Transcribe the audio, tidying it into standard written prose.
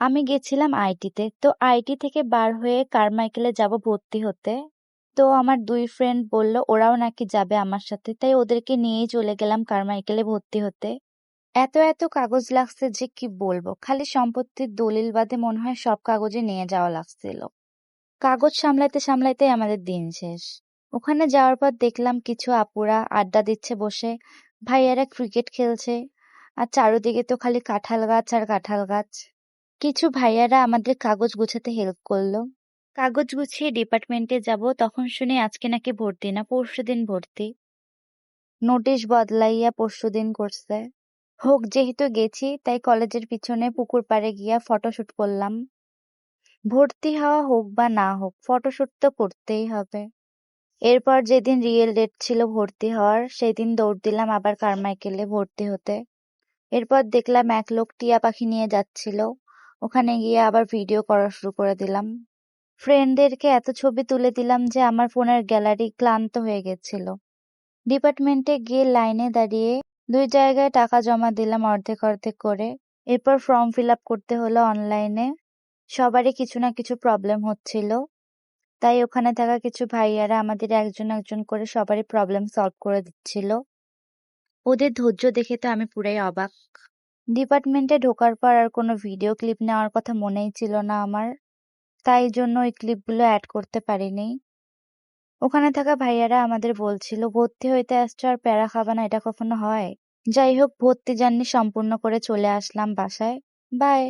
আমি গেছিলাম আইটিতে। তো আইটি থেকে বার হয়ে কারমাইকেলে যাব ভর্তি হতে। তো আমার ২ ফ্রেন্ড বলল ওরাও নাকি যাবে আমার সাথে। তাই ওদেরকে নিয়েই চলে গেলাম কারমাইকেলে ভর্তি হতে। এত কাগজ লাগছে যে কি বলবো। খালি সম্পত্তির দলিল বাদে মনে হয় সব কাগজই নিয়ে যাওয়া লাগছিল। কাগজ সামলাইতে আমাদের দিন শেষ। ওখানে যাওয়ার পর দেখলাম কিছু আপুরা আড্ডা দিচ্ছে বসে, ভাইয়ারা ক্রিকেট খেলছে, আর চারদিকে তো খালি কাঁঠাল গাছ আর কাঁঠাল গাছ। কিছু ভাইয়ারা আমাদের কাগজ গুছাতে হেল্প করলো। কাগজ গুছিয়ে ডিপার্টমেন্টে যাব, তখন শুনি আজকে নাকি ভর্তি না, পরশুদিন ভর্তি। নোটিশ বদলাইয়া পরশুদিন করছে। হোক, যেহেতু গেছি তাই কলেজের পিছনে পুকুর পাড়ে গিয়া ফটোশুট করলাম। ভর্তি হওয়া হোক বা না হোক, ফটোশুট তো করতেই হবে। এরপর যেদিন রিয়েল ডেট ছিল ভর্তি হওয়ার, সেদিন দৌড় দিলাম আবার কারমাইকেলে ভর্তি হতে। এরপর দেখলাম এক লোক টিয়া পাখি নিয়ে যাচ্ছিল। ওখানে গিয়ে আবার ভিডিও করা শুরু করে দিলাম। ফ্রেন্ডদেরকে এত ছবি তুলে দিলাম যে আমার ফোনের গ্যালারি ক্লান্ত হয়ে গেছিল। ডিপার্টমেন্টে গিয়ে লাইনে দাঁড়িয়ে ২ জায়গায় টাকা জমা দিলাম অর্ধেক করে। এরপর ফর্ম ফিল আপ করতে হলো অনলাইনে। সবারই কিছু না কিছু প্রবলেম হচ্ছিল। তাই ওখানে থাকা কিছু ভাইয়ারা আমাদের একজন করে সবারই প্রবলেম সলভ করে দিচ্ছিল। ওদের ধৈর্য দেখে তো আমি পুরাই অবাক। ডিপার্টমেন্টে ঢোকার পর আর কোনো ভিডিও ক্লিপ নেওয়ার কথা মনেই ছিল না আমার। তাই জন্য ওই ক্লিপগুলো অ্যাড করতে পারিনি। ওখানে থাকা ভাইয়ারা আমাদের বলছিল, ভর্তি হইতে আসছো আর প্যারা খাবা না, এটা কখনো হয়? যাই হোক, ভর্তি জার্নি সম্পূর্ণ করে চলে আসলাম বাসায়। বাই।